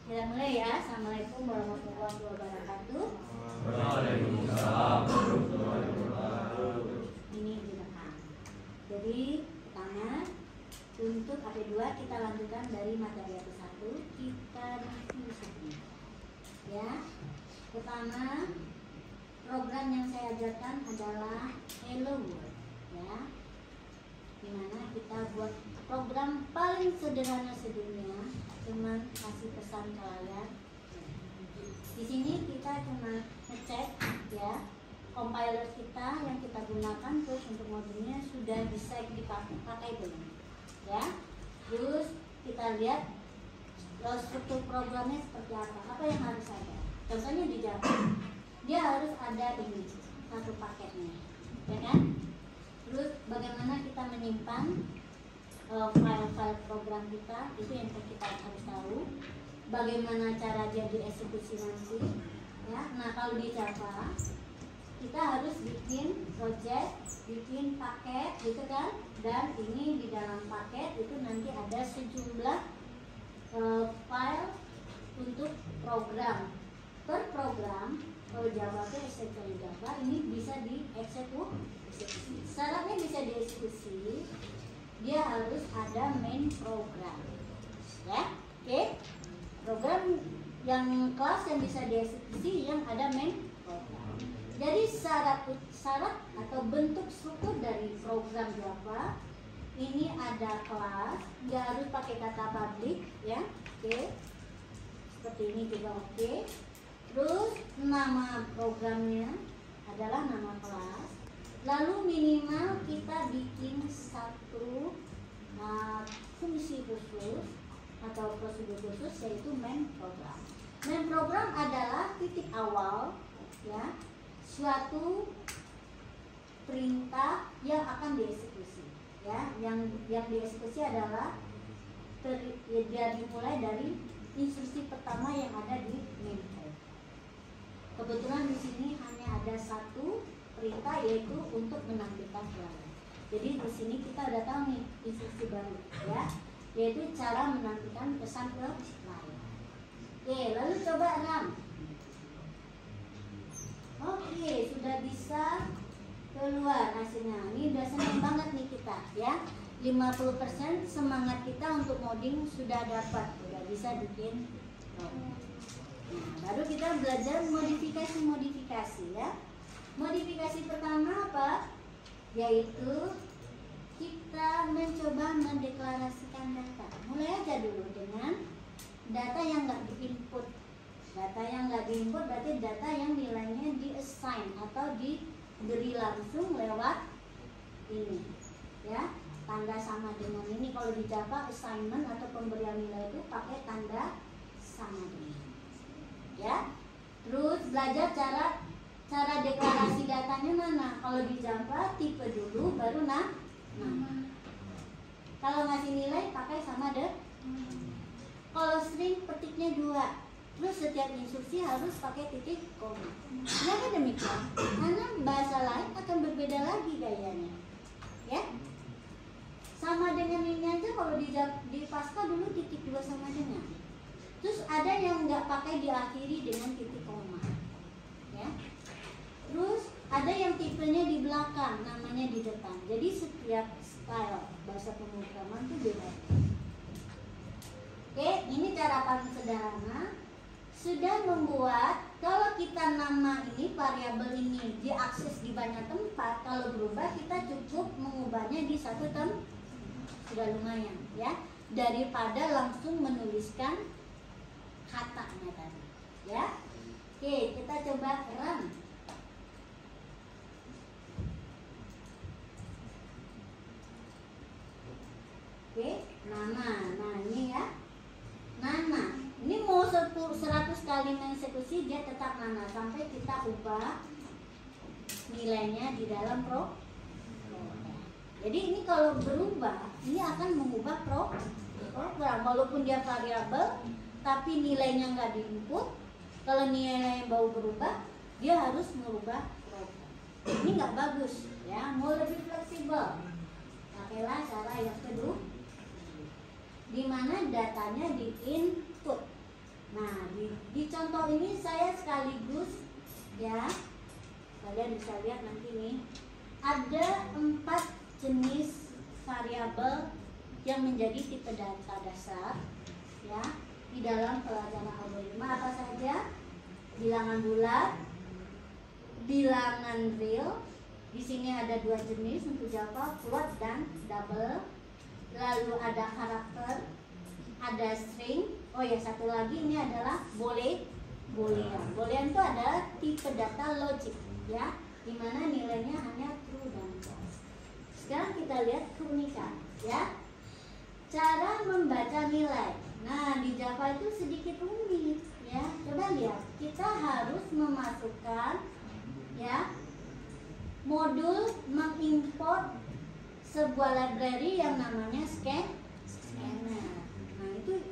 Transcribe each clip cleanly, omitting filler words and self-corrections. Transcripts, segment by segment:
Kita mulai ya. Assalamualaikum warahmatullahi wabarakatuh. Waalaikumsalam warahmatullahi wabarakatuh. Ini direkam. Jadi pertama untuk AP2 kita lanjutkan dari materi AP1 kita review ya. Pertama program yang saya ajarkan adalah Hello World ya. Dimana kita buat program paling sederhana sedunia, cuman kasih pesan ke layar. Di sini kita cuma ngecek ya compiler kita yang kita gunakan terus untuk modulnya sudah bisa dipakai belum ya. Terus kita lihat struktur programnya seperti apa yang harus ada. Contohnya di Java dia harus ada ini satu paketnya ya kan. Terus bagaimana kita menyimpan file-file program kita, itu yang kita harus tahu. Bagaimana cara dia dieksekusi nanti ya. Nah kalau di Java kita harus bikin project, bikin paket gitu kan. Dan ini di dalam paket itu nanti ada sejumlah file untuk program. Per program kalau Java itu SQL Java ini bisa dieksekusi. Syaratnya bisa dieksekusi, dia harus ada main program ya. Oke. Program yang kelas yang bisa dieksekusi yang ada main program. Jadi syarat atau bentuk struktur dari program Java ini ada kelas, dia harus pakai kata public ya. Oke. Seperti ini juga oke. Terus nama programnya adalah nama kelas. Lalu minimal kita bikin satu fungsi khusus atau prosedur khusus yaitu main program. Main program adalah titik awal ya suatu perintah yang akan dieksekusi ya. Yang dieksekusi adalah dia dimulai dari instruksi pertama yang ada di main code. Kebetulan di sini hanya ada satu perintah yaitu untuk menampilkan file. Jadi di sini kita udah tahu nih instruksi baru ya, yaitu cara menampilkan pesan ke layar. Oke, lalu coba run. Oke, sudah bisa keluar hasilnya. Ini udah senang banget nih kita ya. 50% semangat kita untuk modding sudah dapat, sudah bisa bikin program. Nah, baru kita belajar modifikasi ya. Modifikasi pertama apa? Yaitu kita mencoba mendeklarasikan data. Mulai aja dulu dengan data yang nggak diinput. Data yang nggak diinput berarti data yang nilainya di-assign atau diberi langsung lewat ini ya. Tanda sama dengan ini. Kalau di Java assignment atau pemberian nilai itu pakai tanda sama dengan ya. Terus belajar cara deklarasi datanya mana. Kalau di Java tipe dulu baru nama. Kalau ngasih nilai pakai sama deh. Kalau string petiknya 2. Terus setiap instruksi harus pakai titik koma. Kenapa demikian? Karena bahasa lain akan berbeda lagi gayanya ya. Sama dengan ini aja. Kalau di Pascal dulu titik 2 sama dengan. Terus ada yang nggak pakai diakhiri dengan titik koma ya. Terus ada yang tipenya di belakang, namanya di depan. Jadi setiap style bahasa pemrograman itu beda. Oke, ini cara paling sederhana. Sudah membuat kalau kita nama ini variabel ini diakses di banyak tempat, kalau berubah kita cukup mengubahnya di satu tempat. Sudah lumayan ya, daripada langsung menuliskan katanya tadi ya. Oke, kita coba run. Oke, nama. Nah ini ya, nana. Ini mau 100 kali mengeksekusi dia tetap nana sampai kita ubah nilainya di dalam program. Jadi ini kalau berubah, ini akan mengubah program. Walaupun dia variabel, tapi nilainya nggak diinput. Kalau nilainya baru berubah, dia harus merubah program. Ini nggak bagus ya. Mau lebih fleksibel, pakailah cara yang kedua, di mana datanya di input. Nah sekaligus ya, kalian bisa lihat nanti nih ada 4 jenis variabel yang menjadi tipe data dasar ya di dalam pelajaran algoritma. Apa saja? Bilangan bulat, bilangan real. Di sini ada 2 jenis untuk Java, float dan double. Lalu ada karakter, ada string. Oh ya, satu lagi ini adalah boolean. Boolean itu adalah tipe data logik ya, dimana nilainya hanya true dan false. Sekarang kita lihat keunikan ya, cara membaca nilai. Nah, di Java itu sedikit unik ya. Coba lihat, kita harus memasukkan ya modul mengimport sebuah library yang namanya scanner. Nah, itu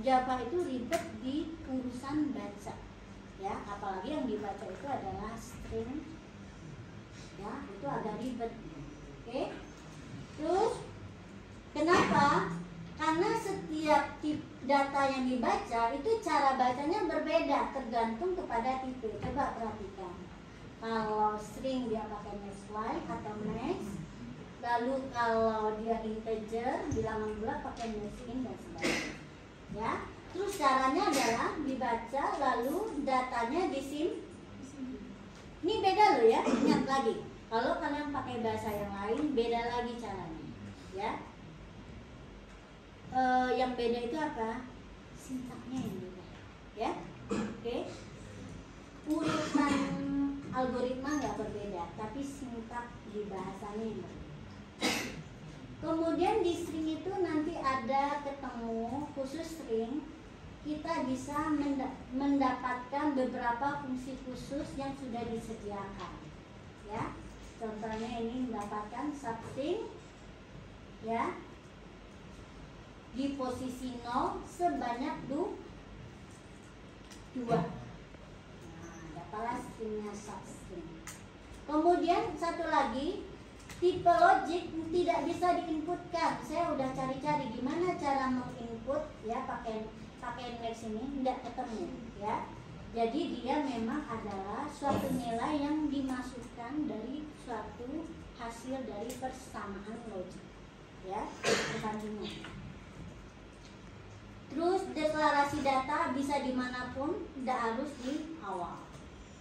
Java itu ribet di urusan baca ya, apalagi yang dibaca itu adalah string ya, itu agak ribet. Oke. Terus kenapa? Karena setiap tipe data yang dibaca itu cara bacanya berbeda tergantung kepada tipe. Coba perhatikan. Kalau string dia pakai maxY atau max. Lalu kalau dia integer, bilangan bulat pakai maxin dan sebagainya. Ya. Terus caranya adalah dibaca lalu datanya disimpan. Ini beda loh ya. Ingat lagi. Kalau kalian pakai bahasa yang lain beda lagi caranya. Ya. Yang beda itu apa? Sintaknya yang beda. Ya. Oke. Urutan algoritma nggak berbeda, tapi sintak di bahasanya yang berbeda. Kemudian di string itu nanti ada ketemu khusus string, kita bisa mendapatkan beberapa fungsi khusus yang sudah disediakan. Ya, contohnya ini mendapatkan substring, ya, di posisi 0 sebanyak 2. Nah, dapatlah stringnya substring. Kemudian satu lagi, tipe logik tidak bisa diinputkan. Saya udah cari-cari gimana cara menginput ya, pakai next ini tidak ketemu ya. Jadi dia memang adalah suatu nilai yang dimasukkan dari suatu hasil dari persamaan logik ya, perbandingan. Terus deklarasi data bisa dimanapun, tidak harus di awal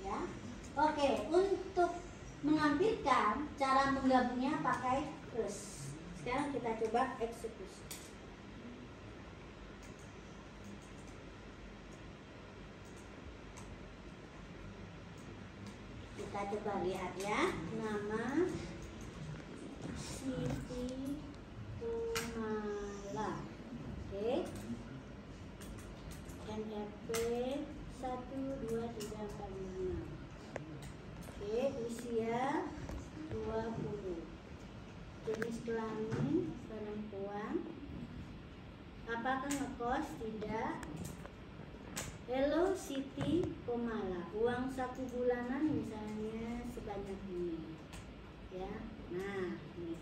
ya. Oke, untuk menampilkan cara menggabungnya pakai plus. Sekarang kita coba eksekusi. Kita coba lihat ya, nama Siti Kumala. Oke. NRP 1 2 3 4 5. Oke, usia 20. Jenis kelamin perempuan. Apakah ngekos? Tidak. Hello Siti Kumala. Uang saku bulanan misalnya sebanyak ini. Ya. Nah, ini.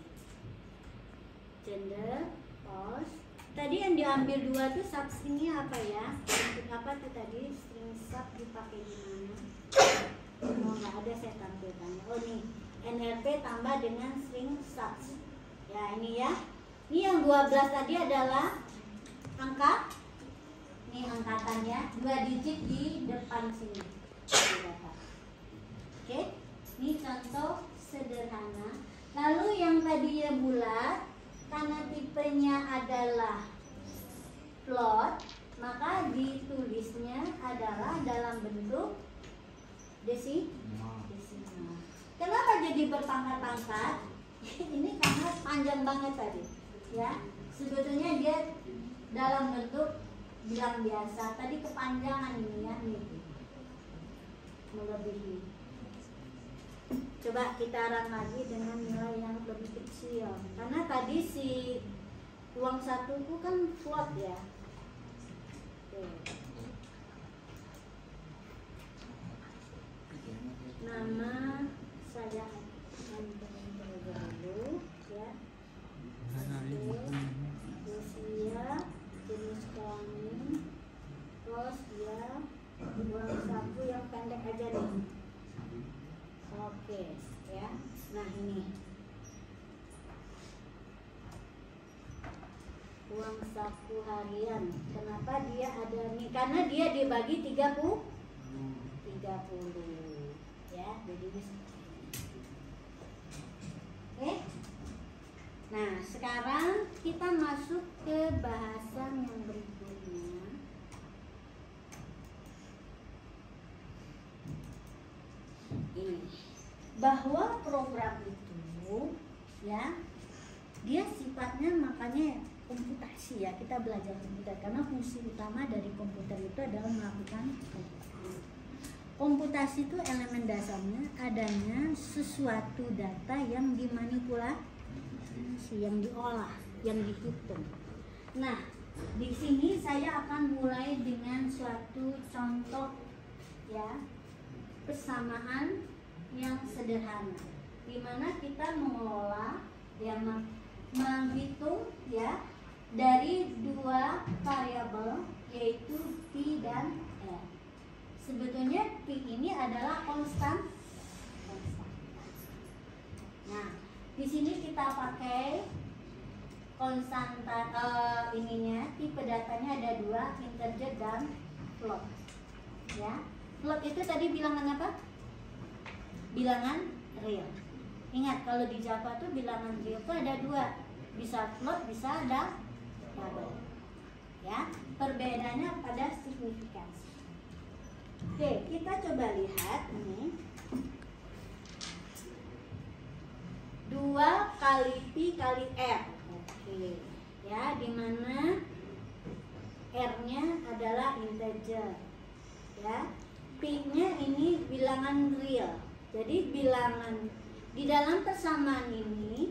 Gender, pos. Tadi yang diambil 2 tuh substringnya apa ya? Untuk apa tuh tadi? String sub dipakai di mana? Oh, nggak ada saya tampilkan. Oh nih, NRP tambah dengan string subs. Ya ini ya. Ini yang 12 tadi adalah angka. Ini angkatannya 2 digit di depan sini. Oke, ini contoh sederhana. Lalu yang tadinya bulat, karena tipenya adalah float, maka ditulisnya adalah dalam bentuk desimal. Kenapa jadi berpangkat-pangkat? Ini karena panjang banget tadi ya. Sebetulnya dia dalam bentuk bilang biasa, tadi kepanjangan ini ya, nih melebihi. Coba kita run lagi dengan nilai yang lebih kecil, karena tadi si uang satu itu kan float ya. Oke. Nama saya dulu ya. Usia, jenis kelamin, terus ya, uang saku uang saku harian. Kenapa dia ada nih? Karena dia dibagi 30 ya. Jadi oke. Nah, sekarang kita masuk ke bahasan yang berikutnya. Ini bahwa program itu ya, dia sifatnya makanya komputasi ya, kita belajar komputer karena fungsi utama dari komputer itu adalah melakukan komputasi itu elemen dasarnya adanya sesuatu data yang dimanipulasi, yang diolah, yang dihitung. Nah, di sini saya akan mulai dengan suatu contoh ya, persamaan yang sederhana, di mana kita mengolah ya, menghitung ya dari dua variabel yaitu P dan R. Sebetulnya P ini adalah konstan. Nah, di sini kita pakai konstanta ininya, tipe datanya ada dua, integer dan float. Ya, float itu tadi bilangan apa? Bilangan real. Ingat kalau di Java tuh bilangan real itu ada dua, bisa float, bisa ada double. Ya, perbedaannya pada signifikansi. Oke, kita coba lihat ini 2 kali P kali R. Oke, ya, dimana R-nya adalah integer, ya, P-nya ini bilangan real. Jadi bilangan di dalam persamaan ini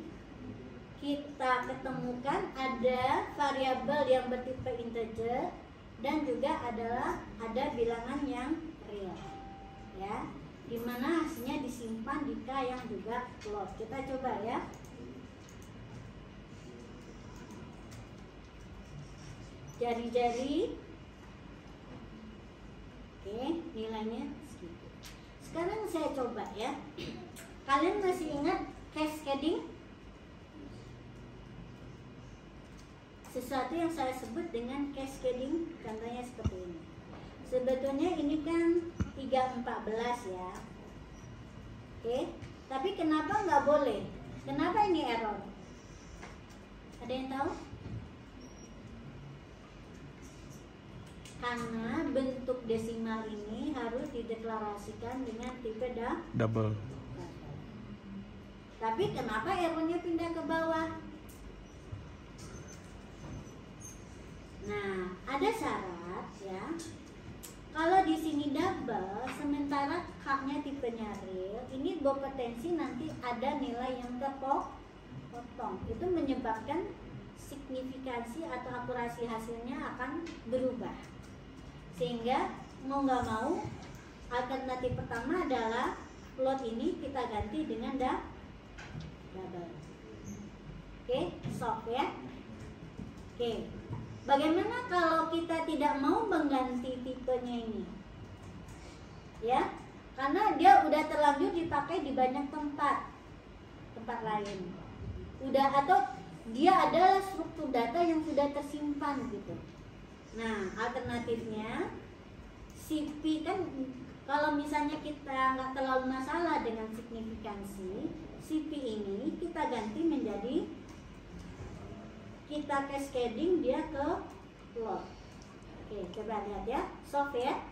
kita ketemukan ada variabel yang bertipe integer dan juga ada bilangan yang real, ya, dimana hasilnya disimpan di K yang juga float. Kita coba ya. Jari-jari, oke, nilainya segitu. Sekarang saya coba ya. Kalian masih ingat cascading? Sesuatu yang saya sebut dengan cascading, contohnya seperti ini. Sebetulnya ini kan 314 ya. Oke, tapi kenapa nggak boleh? Kenapa ini error? Ada yang tahu? Karena bentuk desimal ini harus dideklarasikan dengan tipe double. Tapi kenapa errornya pindah ke bawah? Nah, ada syarat ya. Kalau di sini double, sementara K-nya tipenya real, ini berpotensi nanti ada nilai yang terpotong. Itu menyebabkan signifikansi atau akurasi hasilnya akan berubah. Sehingga mau nggak mau, alternatif pertama adalah float ini kita ganti dengan double. Oke, solve ya. Oke. Bagaimana kalau kita tidak mau mengganti tipenya ini? Ya, karena dia udah terlanjur dipakai di banyak tempat lain. Udah, atau dia adalah struktur data yang sudah tersimpan gitu. Nah, alternatifnya CP kan kalau misalnya kita nggak terlalu masalah dengan signifikansi, CP ini kita ganti menjadi, kita cascading dia ke float. Oke, coba lihat ya, solve ya.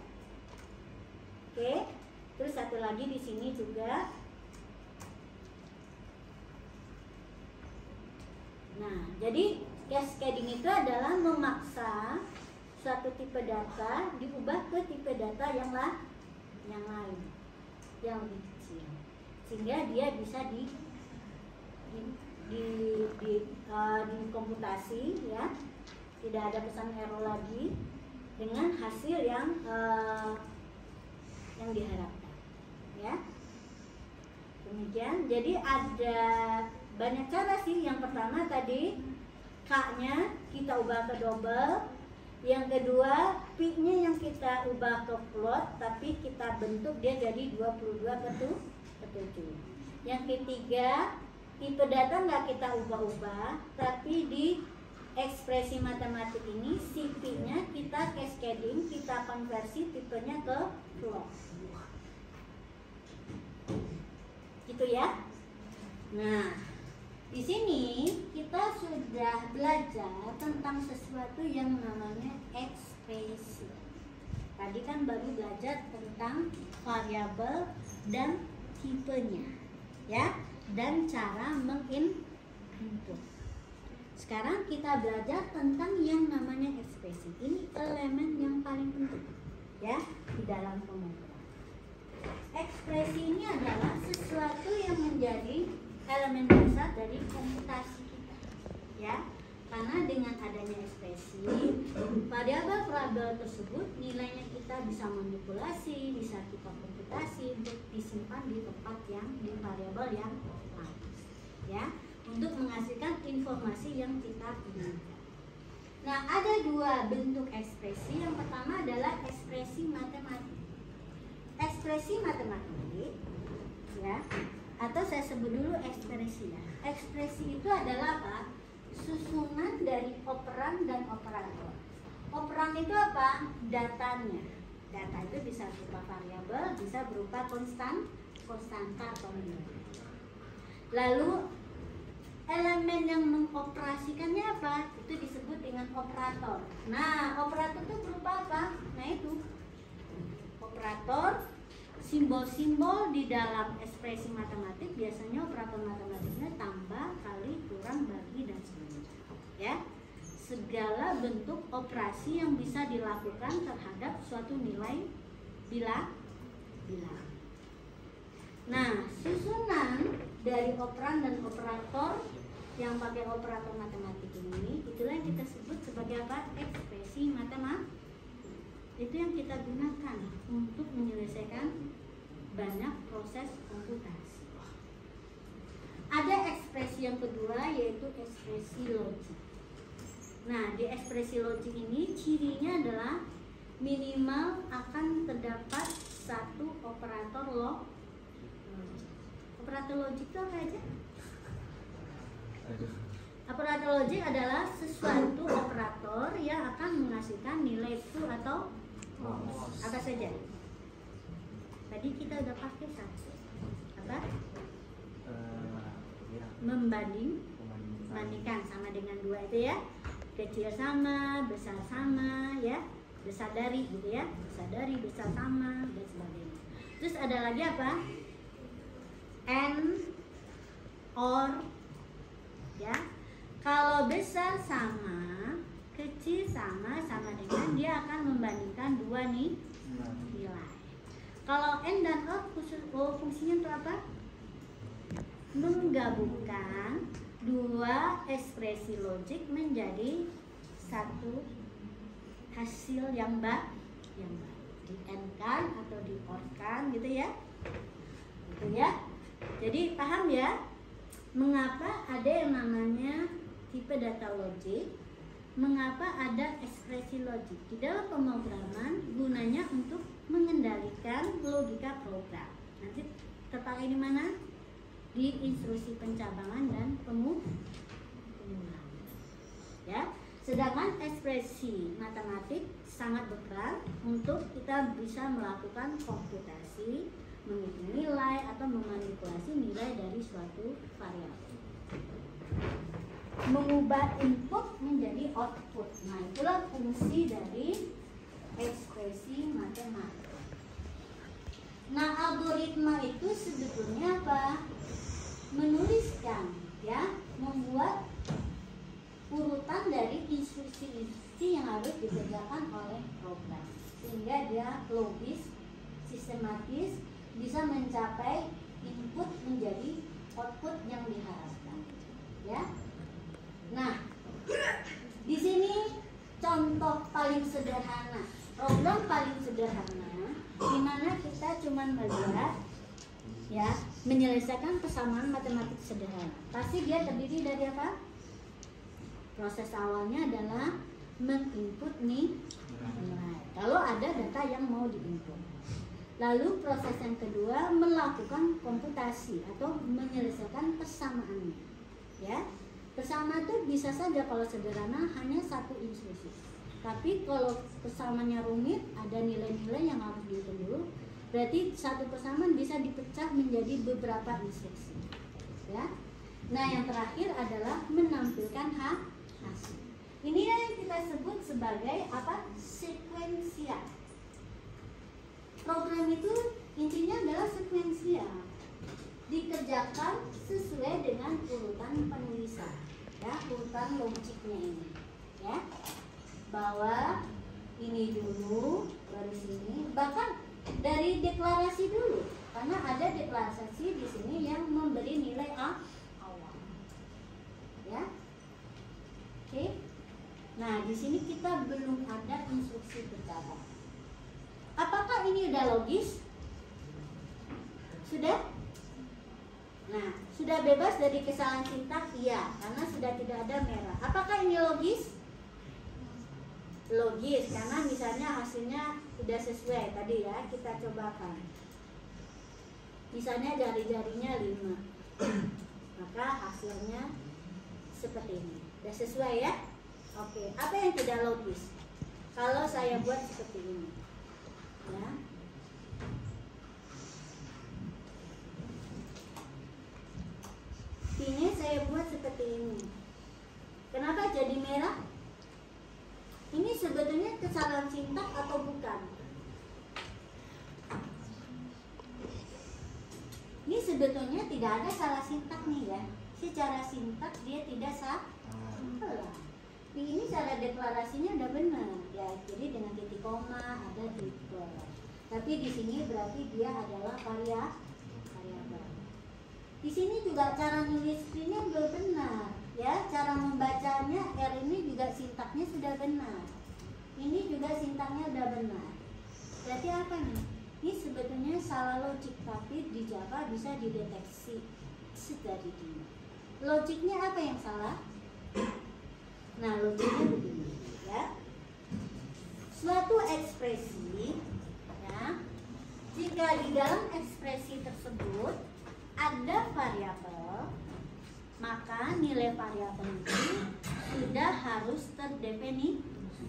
Oke, terus satu lagi di sini juga. Nah, jadi cascading itu adalah memaksa suatu tipe data diubah ke tipe data yang lain, yang lebih kecil, sehingga dia bisa komputasi ya, tidak ada pesan error lagi dengan hasil yang diharapkan ya. Demikian, jadi ada banyak cara sih. Yang pertama tadi K-nya kita ubah ke double, yang kedua P-nya yang kita ubah ke float tapi kita bentuk dia jadi 22/7. Yang ketiga, tipe data nggak kita ubah-ubah, tapi di ekspresi matematik ini CP-nya kita cascading, kita konversi tipenya ke float. Gitu ya. Nah, di sini kita sudah belajar tentang sesuatu yang namanya ekspresi. Tadi kan baru belajar tentang variabel dan tipenya, ya, dan cara menginput. Sekarang kita belajar tentang yang namanya ekspresi. Ini elemen yang paling penting, ya, di dalam pemrograman. Ekspresi ini adalah sesuatu yang menjadi elemen dasar dari komputasi kita, ya. Karena dengan adanya ekspresi, variabel-variabel tersebut nilainya kita bisa manipulasi, bisa kita komputasi untuk disimpan di tempat yang di variabel yang lain, ya, untuk menghasilkan informasi yang kita inginkan. Nah, ada dua bentuk ekspresi. Yang pertama adalah ekspresi matematik. Ekspresi matematik, ya, atau saya sebut dulu ekspresi, ya. Ekspresi itu adalah apa? Susunan dari operan dan operator. Operan itu apa? Datanya. Data itu bisa berupa variabel, bisa berupa konstanta atau nilai. Lalu elemen yang mengoperasikannya apa? Itu disebut dengan operator. Nah, operator itu berupa apa? Nah, itu operator, simbol-simbol di dalam ekspresi matematik. Biasanya operator matematiknya tambah, kali, kurang, bagi, dan sebagainya, ya. Segala bentuk operasi yang bisa dilakukan terhadap suatu nilai bilang. Nah, susunan dari operan dan operator yang pakai operator matematik ini, itulah yang kita sebut sebagai apa? Ekspresi matematik. Itu yang kita gunakan untuk menyelesaikan banyak proses komputasi. Ada ekspresi yang kedua, yaitu ekspresi logik. Nah, di ekspresi logik ini cirinya adalah minimal akan terdapat satu operator logik. Operator logik itu apa aja? Operator logik adalah sesuatu operator yang akan menghasilkan nilai true atau false. Apa saja? Tadi kita udah pakai satu. Apa? Membandingkan sama dengan dua itu, ya. Kecil sama, besar sama, ya. Besar dari gitu, ya. Besar dari, besar sama, dan sebagainya. Terus ada lagi apa? And, or, ya. Kalau besar sama, kecil sama, sama dengan dia akan membandingkan dua nih nilai. Kalau and dan or fungsinya untuk apa? Menggabungkan dua ekspresi logik menjadi satu hasil yang baik, di and-kan atau di or-kan, gitu ya. Gitu ya. Jadi paham ya, mengapa ada yang namanya tipe data logik, mengapa ada ekspresi logik. Di dalam pemrograman gunanya untuk mengendalikan logika program. Nanti terpakai di mana? Di instruksi pencabangan dan pengulangan, ya. Sedangkan ekspresi matematik sangat berperan untuk kita bisa melakukan komputasi, menghitung nilai atau memanipulasi nilai dari suatu variabel, mengubah input menjadi output. Nah, itulah fungsi dari ekspresi matematik. Nah, algoritma itu sebetulnya apa? Menuliskan, ya, membuat urutan dari instruksi-instruksi yang harus dikerjakan oleh program, sehingga dia logis, sistematis, bisa mencapai input menjadi output yang diharapkan, ya. Nah, di sini contoh paling sederhana, program paling sederhana, di mana kita cuma melihat, ya, menyelesaikan persamaan matematik sederhana. Pasti dia terdiri dari apa? Proses awalnya adalah menginput nilai. Kalau ada data yang mau diinput. Lalu proses yang kedua melakukan komputasi atau menyelesaikan persamaannya, ya. Persamaan itu bisa saja kalau sederhana hanya satu instruksi. Tapi kalau persamaannya rumit, ada nilai-nilai yang harus dihitung dulu. Berarti satu persamaan bisa dipecah menjadi beberapa instruksi. Ya. Nah, yang terakhir adalah menampilkan hasil. Ini yang kita sebut sebagai apa? Sekuensial. Program itu intinya adalah sekuensial. Dikerjakan sesuai dengan urutan penulisan, ya, urutan logiknya ini, ya. Bahwa ini dulu, baru sini, bahkan dari deklarasi dulu, karena ada deklarasi di sini yang memberi nilai awal, ya. Oke. Nah, di sini kita belum ada instruksi bercabang. Apakah ini udah logis? Sudah? Nah, sudah bebas dari kesalahan sintaks? Iya, karena sudah tidak ada merah. Apakah ini logis? Logis, karena misalnya hasilnya sudah sesuai tadi ya, kita cobakan. Misalnya jari-jarinya 5, maka hasilnya seperti ini. Sudah sesuai ya? Oke, apa yang tidak logis? Kalau saya buat seperti ini, ya. Ini saya buat seperti ini. Kenapa jadi merah? Ini sebetulnya kesalahan sintaks atau bukan? Ini sebetulnya tidak ada salah sintaks nih ya. Secara sintaks dia tidak salah. Ini cara deklarasinya udah benar ya. Jadi dengan titik koma ada tipe. Tapi di sini berarti dia adalah variabel. Di sini juga cara nulisnya udah benar, ya. Cara membacanya R ini juga sintaksnya sudah benar. Ini juga sintaksnya udah benar. Berarti apa nih? Ini sebetulnya salah logik, tapi di Java bisa dideteksi sedari dini. Logiknya apa yang salah? Nah, logiknya begini, ya. Suatu ekspresi, ya. Jika di dalam ekspresi tersebut ada variabel, maka nilai variabel itu sudah harus terdefinisi.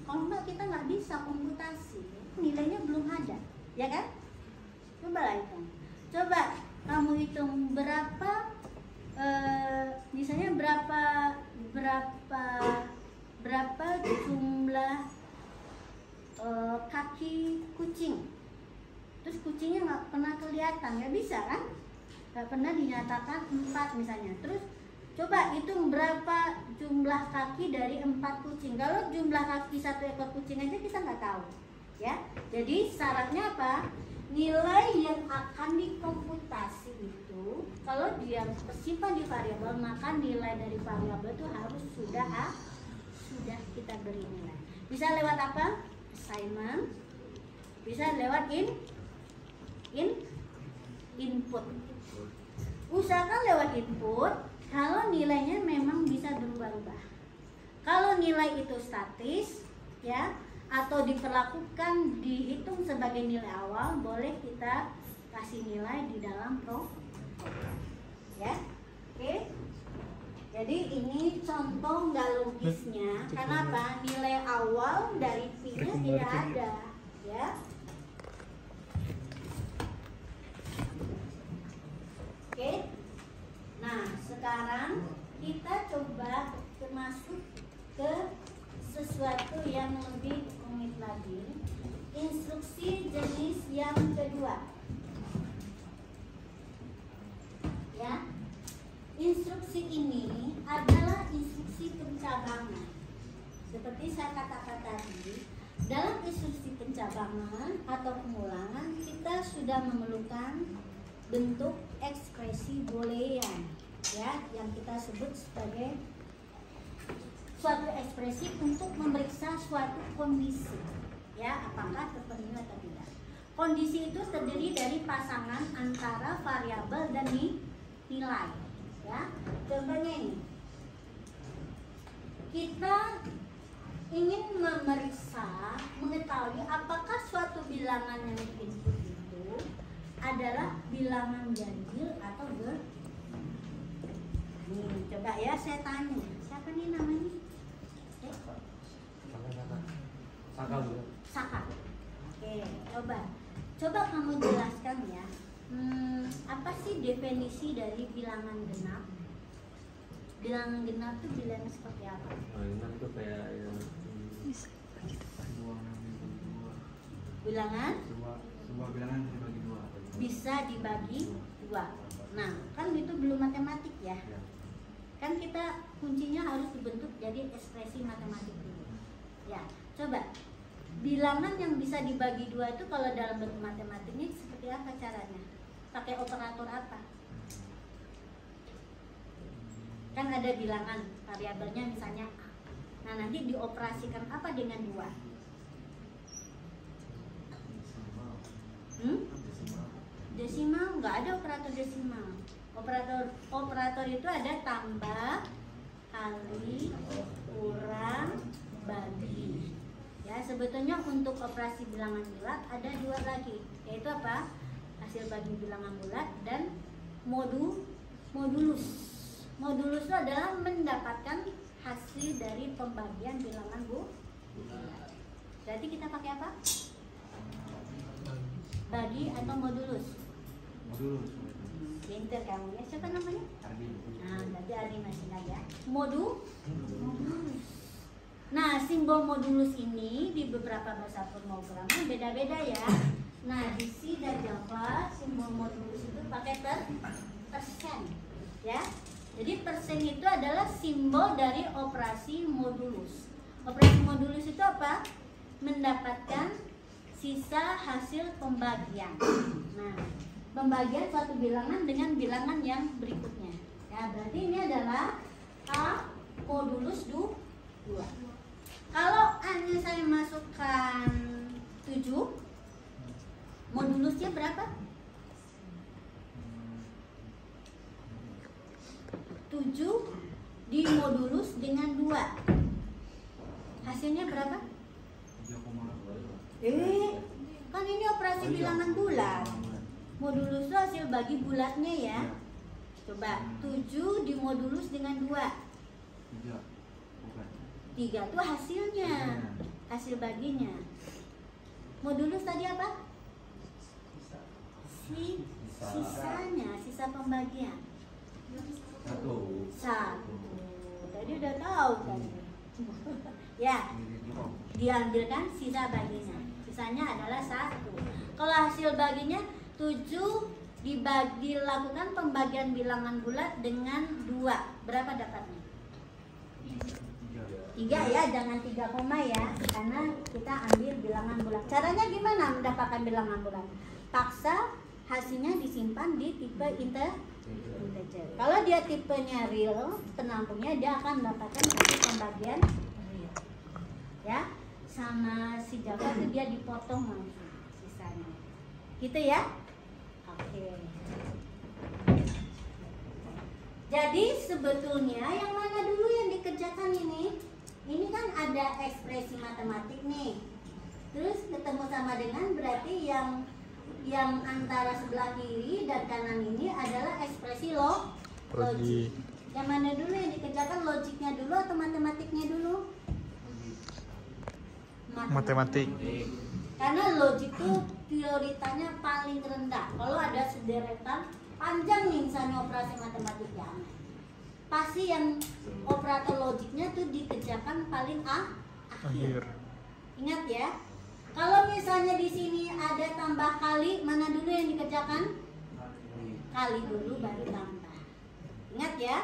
Kalau enggak kita nggak bisa komputasi, nilainya belum ada, ya kan? Coba lah hitung. Coba kamu hitung berapa, misalnya berapa jumlah kaki kucing. Terus kucingnya nggak pernah kelihatan, nggak bisa kan? Nggak pernah dinyatakan 4 misalnya. Terus coba hitung berapa jumlah kaki dari 4 kucing. Kalau jumlah kaki 1 ekor kucing aja kita nggak tahu, ya. Jadi syaratnya apa? Nilai yang akan dikomputasi itu kalau dia tersimpan di variabel, maka nilai dari variabel itu harus sudah kita beri nilai. Bisa lewat apa? Assignment. Bisa lewat input. Usahakan lewat input kalau nilainya memang bisa berubah-ubah. Kalau nilai itu statis, ya, atau diperlakukan dihitung sebagai nilai awal, boleh kita kasih nilai di dalam program, ya. Oke. Jadi ini contoh nggak logisnya. Kenapa? Nilai awal dari P-nya tidak ada, ya. Oke. Nah, sekarang kita coba masuk ke sesuatu yang lebih rumit lagi. Instruksi jenis yang kedua. Ya. Instruksi ini adalah instruksi pencabangan. Seperti saya katakan tadi, dalam instruksi pencabangan atau pengulangan kita sudah memerlukan bentuk ekspresi boolean, ya, yang kita sebut sebagai suatu ekspresi untuk memeriksa suatu kondisi, ya, apakah terpenuhi atau tidak. Kondisi itu terdiri dari pasangan antara variabel dan nilai, ya. Contohnya ini, kita ingin memeriksa, mengetahui apakah suatu bilangan yang diinput itu adalah bilangan ganjil atau Nih, coba ya saya tanya. Siapa nih namanya? Saka Bu. Saka. Oke, coba kamu jelaskan ya. Apa sih definisi dari bilangan genap? Bilangan genap itu bilangan seperti apa? Genap itu kayak yang Bilangan sebuah bilangan dibagi dua. bisa dibagi dua. Nah, kan itu belum matematik ya. Kan kita kuncinya harus dibentuk jadi ekspresi matematik dulu. Ya, coba bilangan yang bisa dibagi dua itu kalau dalam bentuk matematiknya seperti apa caranya? Pakai operator apa? Kan ada bilangan variabelnya misalnya A. Nah, nanti dioperasikan apa dengan dua? Desimal, nggak ada operator desimal. Operator itu ada tambah, kali, kurang, bagi. Ya, sebetulnya untuk operasi bilangan bulat ada dua lagi, yaitu apa? Hasil bagi bilangan bulat dan modulus. Modulus itu adalah mendapatkan hasil dari pembagian bilangan bulat. Berarti kita pakai apa? Bagi atau modulus? Modulus. Pinter kamu ya. Siapa namanya? Ardi. Nah, berarti Ardi masih ingat ya. Modulus. Nah, simbol modulus ini di beberapa bahasa pemrograman beda-beda ya. Nah, di C dan Java simbol modulus itu pakai persen, ya. Jadi persen itu adalah simbol dari operasi modulus. Operasi modulus itu apa? Mendapatkan sisa hasil pembagian. Nah, pembagian suatu bilangan dengan bilangan yang berikutnya. Ya, berarti ini adalah A modulus 2. Kalau A-nya saya masukkan 7, modulusnya berapa? 7 dimodulus dengan 2. Hasilnya berapa? 3,8. Kan ini operasi bilangan bulat. Modulus itu hasil bagi bulatnya ya. Coba 7 dimodulus dengan 2. 3. Bukan. 3 itu hasilnya, hasil baginya. Modulus tadi apa? Sisanya, sisa pembagian. 1. 1. Tadi udah tahu kan? Ya, diambilkan sisa baginya. Sisanya adalah 1. Kalau hasil baginya 7 dilakukan pembagian bilangan bulat dengan 2. Berapa dapatnya? 3 ya, jangan 3 koma ya, karena kita ambil bilangan bulat. Caranya gimana mendapatkan bilangan bulat? Paksa hasilnya disimpan di tipe integer. Kalau dia tipenya real, penampungnya dia akan mendapatkan hasil pembagian real. Ya, sama si Java itu dia dipotong langsung sisanya. Gitu ya? Oke. Jadi sebetulnya yang mana dulu yang dikerjakan ini? Ini kan ada ekspresi matematik nih. Terus ketemu sama dengan berarti yang antara sebelah kiri dan kanan ini adalah ekspresi logik. Yang mana dulu yang dikerjakan, logiknya dulu atau matematiknya dulu? Matematik. Karena logik itu prioritanya paling rendah. Kalau ada sederetan panjang nih misalnya operasi matematiknya, pasti yang operator logiknya tuh dikerjakan paling akhir. Ingat ya. Kalau misalnya di sini ada tambah kali, mana dulu yang dikerjakan? Kali dulu baru tambah. Ingat ya.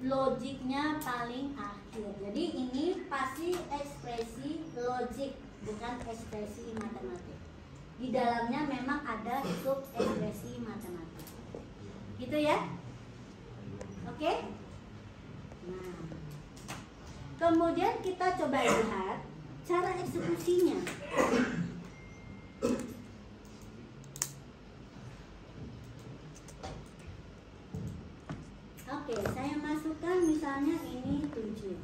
Logiknya paling akhir. Jadi ini pasti ekspresi logik, bukan ekspresi matematik. Di dalamnya memang ada sub ekspresi matematik. Gitu ya? Oke? Nah, kemudian kita coba lihat cara eksekusinya. Oke, saya masukkan misalnya ini 7.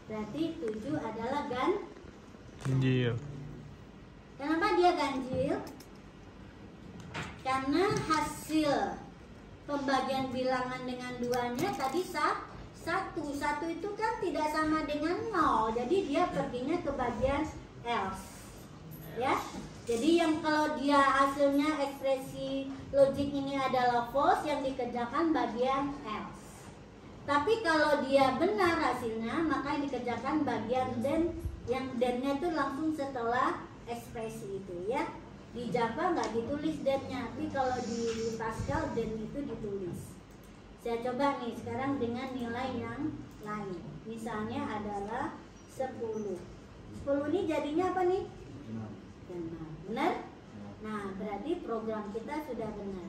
Berarti 7 adalah Ganjil. Kenapa dia ganjil? Karena hasil pembagian bilangan dengan duanya tadi satu itu kan tidak sama dengan 0, jadi dia perginya ke bagian else, ya. Jadi yang kalau dia hasilnya ekspresi logik ini adalah false, yang dikerjakan bagian else. Tapi kalau dia benar hasilnya, maka yang dikerjakan bagian then, yang then-nya itu langsung setelah ekspresi itu, ya. Di Java nggak ditulis then-nya, tapi kalau di Pascal then itu ditulis. Saya coba nih sekarang dengan nilai yang lain. Misalnya adalah 10. 10 ini jadinya apa nih? Benar? Nah, berarti program kita sudah benar.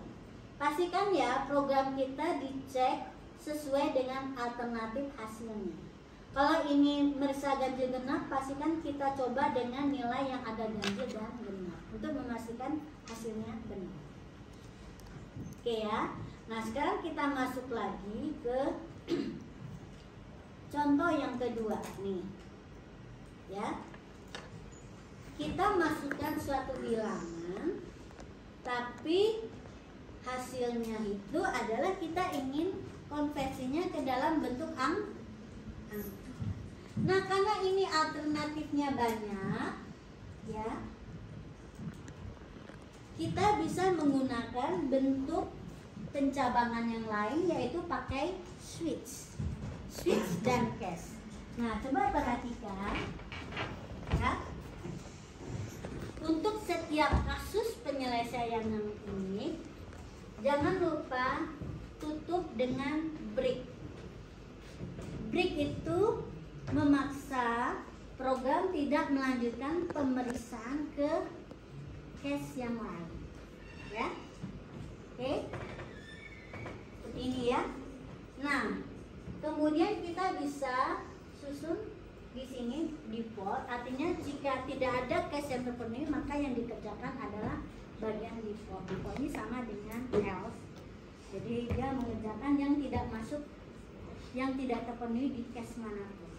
Pastikan ya program kita dicek sesuai dengan alternatif hasilnya. Kalau ini merisa ganjil genap, pastikan kita coba dengan nilai yang ada ganjil dan genap untuk memastikan hasilnya benar. Oke ya. Nah, sekarang kita masuk lagi ke contoh yang kedua nih. Ya. Kita masukkan suatu bilangan, tapi hasilnya itu adalah kita ingin konversinya ke dalam bentuk angka. Nah, karena ini alternatifnya banyak, ya, kita bisa menggunakan bentuk pencabangan yang lain, yaitu pakai switch dan case. Nah, coba perhatikan, ya. Untuk setiap kasus penyelesaian ini, jangan lupa tutup dengan break. Break itu memaksa program tidak melanjutkan pemeriksaan ke case yang lain, ya. Oke, seperti ini ya. Nah, kemudian kita bisa susun di sini default, artinya jika tidak ada case yang terpenuhi, maka yang dikerjakan adalah bagian default. Default ini sama dengan else, jadi dia mengerjakan yang tidak masuk, yang tidak terpenuhi di case manapun.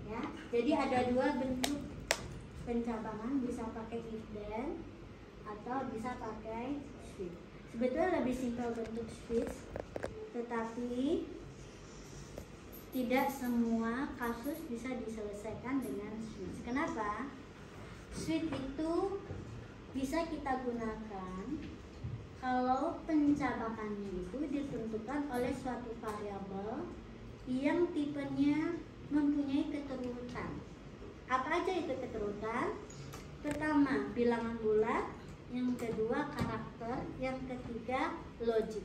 Ya, jadi ada dua bentuk pencabangan, bisa pakai if then atau bisa pakai switch. Sebetulnya lebih simpel bentuk switch, tetapi tidak semua kasus bisa diselesaikan dengan switch. Kenapa? Switch itu bisa kita gunakan kalau pencabangannya itu ditentukan oleh suatu variabel yang tipenya mempunyai keturutan. Apa aja itu keturutan? Pertama, bilangan bulat, yang kedua karakter, yang ketiga logik.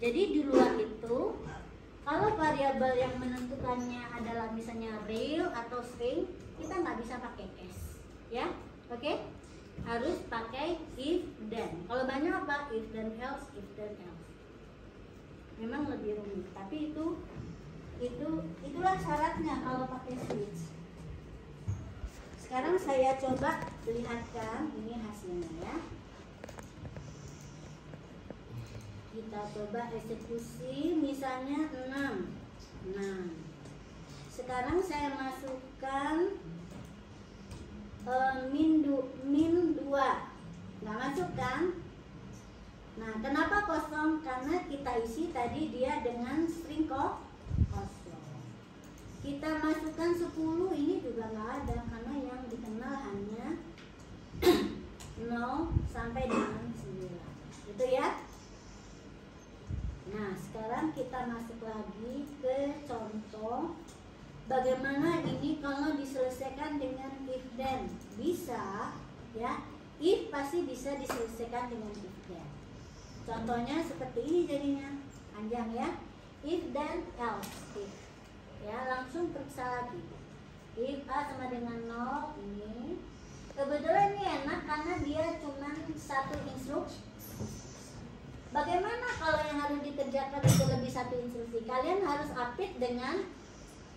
Jadi di luar itu, kalau variabel yang menentukannya adalah misalnya real atau string, kita nggak bisa pakai case, ya, oke? Harus pakai if then. Kalau banyak apa? If then else, if then else. Memang lebih rumit, tapi itulah syaratnya kalau pakai switch. Sekarang saya coba lihatkan ini hasilnya ya. Kita coba eksekusi misalnya 6. Sekarang saya masukkan min 2. Nggak masuk kan? Nah, kenapa kosong? Karena kita isi tadi dia dengan string kosong. Kita masukkan 10, ini juga nggak ada karena yang dikenal hanya 0 sampai dengan 9. Itu ya. Nah, sekarang kita masuk lagi ke contoh bagaimana ini kalau diselesaikan dengan if then. Bisa ya, if pasti bisa diselesaikan dengan if then. Contohnya seperti ini jadinya, panjang ya. If then else if. Ya, langsung periksa lagi. If A sama dengan 0 ini. Kebetulan ini enak karena dia cuma satu instruksi. Bagaimana kalau yang harus dikerjakan itu lebih satu instruksi? Kalian harus update dengan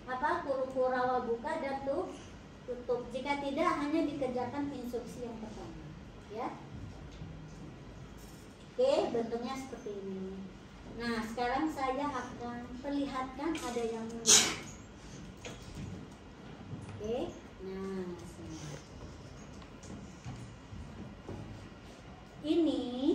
apa? Kura buka dan tutup. Jika tidak, hanya dikerjakan instruksi yang pertama, ya. Oke, bentuknya seperti ini. Nah, sekarang saya akan perlihatkan ada yang unik. Oke, nah ini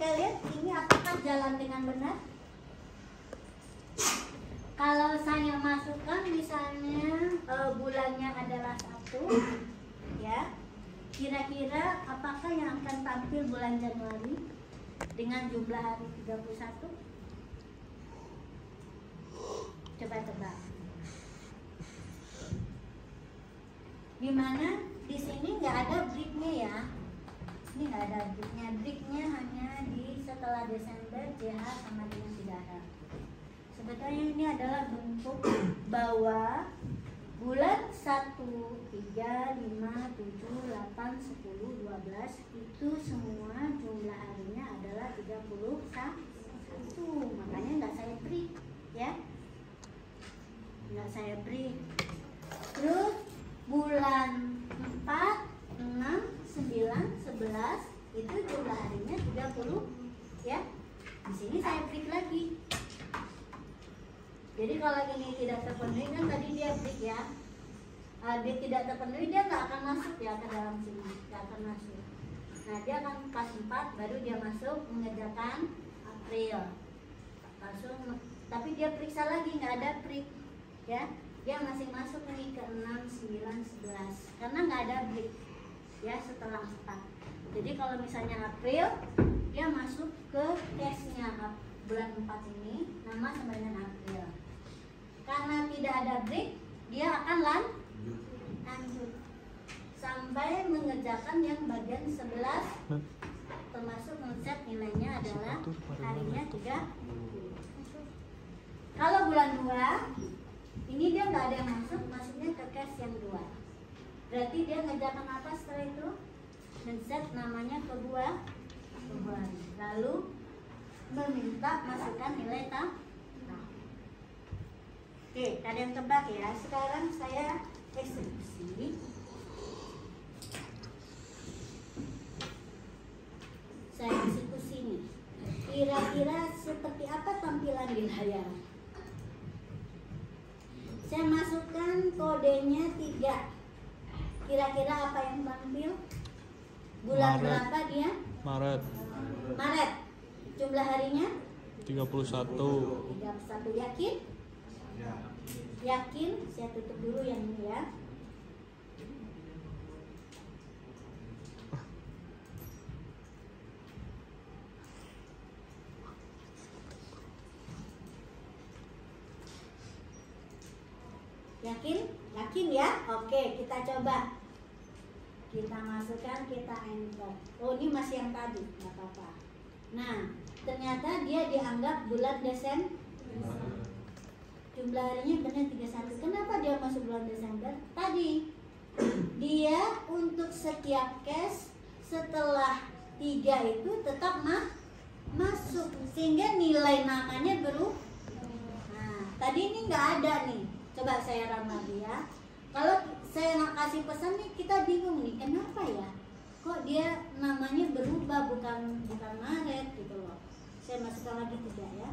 sekalian, ini apakah jalan dengan benar? Kalau saya masukkan misalnya bulannya adalah 1, ya, kira-kira apakah yang akan tampil bulan Januari dengan jumlah hari 31? Coba tebak. Dimana di sini nggak ada breaknya ya. Ini nggak ada breaknya. Breaknya hanya di setelah Desember, JH sama dengan Tidara. Sebetulnya ini adalah bentuk bahwa bulan 1, 3, 5, 7, 8, 10, 12 itu semua jumlah harinya adalah 31. Makanya nggak saya break, ya. Nggak saya break. Terus bulan 4, 6, 9, 11 itu jumlah harinya 30, ya. Di sini saya break lagi. Jadi kalau ini tidak terpenuhi kan tadi dia break ya. Dia tidak terpenuhi, dia nggak akan masuk ya ke dalam sini, nggak akan masuk. Nah dia akan pas 4 baru dia masuk mengerjakan April. Langsung, tapi dia periksa lagi nggak ada break, ya. Dia masih masuk nih ke 6, 9, 11 karena nggak ada break ya setelah 4. Jadi kalau misalnya April dia masuk ke case-nya bulan 4 ini nama sama dengan April. Karena tidak ada break, dia akan lanjut sampai mengerjakan yang bagian 11 termasuk men-set nilainya adalah harinya 30. Kalau bulan 2 ini dia nggak ada yang masuk, masuknya ke case yang 2. Berarti dia ngerjakan apa setelah itu? Men-set namanya ke bulan, lalu meminta masukkan nilai tambah. Oke, kalian tebak ya. Sekarang saya eksekusi. Saya eksekusi nih. Kira-kira seperti apa tampilan di layar? Saya masukkan kodenya 3. Kira-kira apa yang tampil? Bulan Maret. berapa dia? Maret Maret. Jumlah harinya? 31. 31. Yakin? Ya. Yakin? Saya tutup dulu yang ini ya. Yakin? Yakin ya? Oke, kita coba. Kita masukkan, kita enter. Oh, ini masih yang tadi, nggak apa-apa. Nah, ternyata dia dianggap bulan Desember. Jumlah harinya benar 31. Kenapa dia masuk bulan Desember? Tadi dia untuk setiap case setelah 3 itu tetap masuk sehingga nilai namanya berubah. Nah, tadi ini nggak ada nih. Coba saya run lagi ya. Kalau saya nak kasih pesan nih, kita bingung nih, kenapa ya? Kok dia namanya berubah bukan Maret gitu loh. Saya masukkan lagi 3 ya.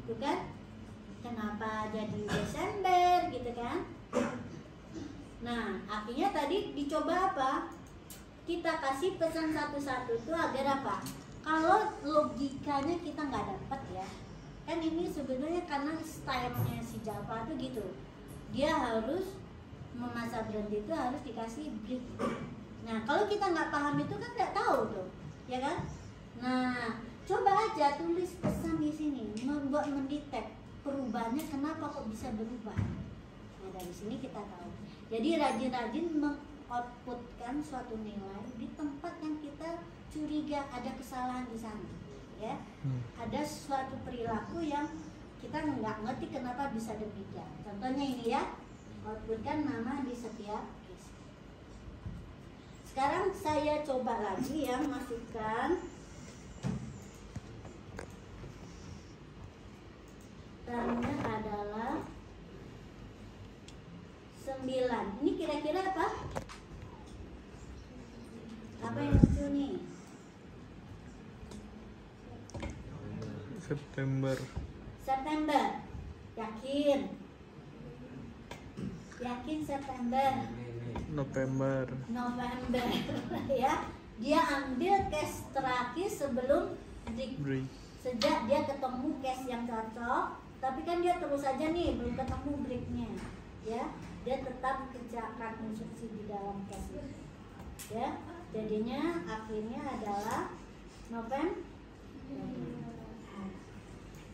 Itu kan? Kenapa jadi Desember gitu kan? Nah, akhirnya tadi dicoba apa? Kita kasih pesan satu-satu itu agar apa? Kalau logikanya kita nggak dapat ya, kan ini sebenarnya karena stylenya si Java tuh gitu. Dia harus masa berhenti itu harus dikasih break. Nah, kalau kita nggak paham itu kan nggak tahu tuh, ya kan? Nah, coba aja tulis pesan di sini, membuat mendetek perubahannya kenapa kok bisa berubah. Nah, dari sini kita tahu. Jadi rajin-rajin mengoutputkan suatu nilai di tempat yang kita curiga ada kesalahan di sana, ya. Ada suatu perilaku yang kita nggak ngerti kenapa bisa demikian. Contohnya ini ya, outputkan nama di setiap case. Sekarang saya coba lagi yang masukkan termnya adalah 9. Ini kira-kira apa? Apa yang muncul nih? September. September. Yakin? Yakin September? November. November. Ya. Dia ambil case terakhir sebelum break. Sejak dia ketemu case yang cocok, tapi kan dia terus aja nih belum ketemu breaknya, ya. Dia tetap kerjakan instruksi di dalam case itu, ya. Jadinya akhirnya adalah November.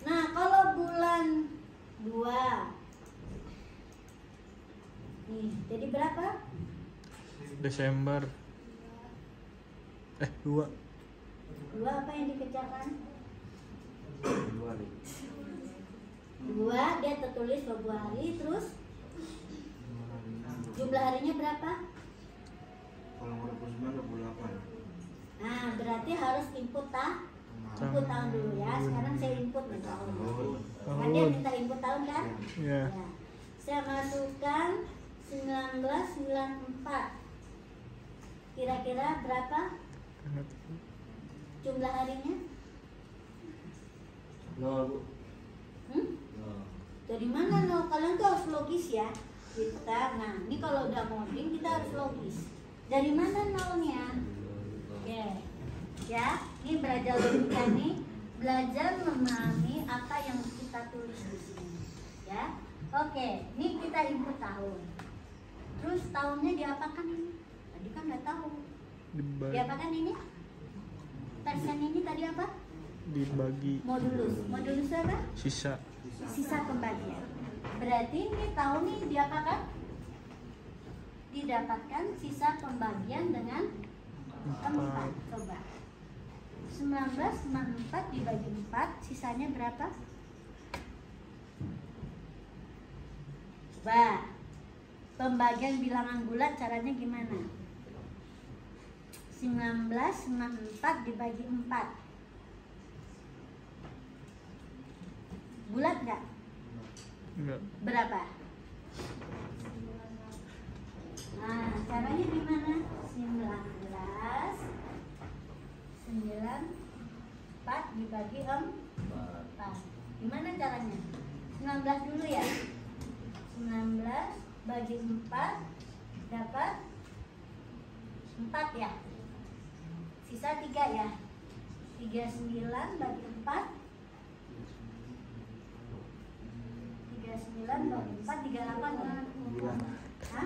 Nah, kalau bulan 2 nih, jadi berapa? Desember. 2. 2 apa yang dikerjakan? 2 nih. 2 dia tertulis Februari, terus jumlah harinya berapa? Kalau 29 28. Nah, berarti harus input tahun dulu ya. Sekarang saya input nih tahun. Kan dia minta input tahun kan? Ya. Ya. Saya masukkan 1994. Kira-kira berapa jumlah harinya? 0 Bu. Hmm? 0. Dari mana no? Kalian tuh harus logis ya. Nah, ini kalau udah coding kita harus logis. Dari mana nolnya? Oke. Ya, ini belajar logika nih. Belajar memahami apa yang kita tulis di sini. Ya. Oke, ini kita input tahun. Terus tahunnya diapakan ini? Tadi kan udah tahu. Dibagi. Diapakan ini? Persen ini tadi apa? Dibagi. Modulus. Modulus apa? Sisa. Sisa pembagian. Berarti ini tahun ini diapakan? Didapatkan sisa pembagian dengan 4. Coba. 1994 dibagi 4, sisanya berapa? Coba. Pembagian bilangan bulat caranya gimana? 1994 dibagi 4. Bulat nggak? Enggak. Berapa? Nah, caranya gimana? 4 dibagi 4. Gimana caranya? 19 dulu ya. 19 bagi 4 dapat 4 ya. Sisa 3 ya. 39 bagi 4. 39 bagi 4 38 ya. Hah?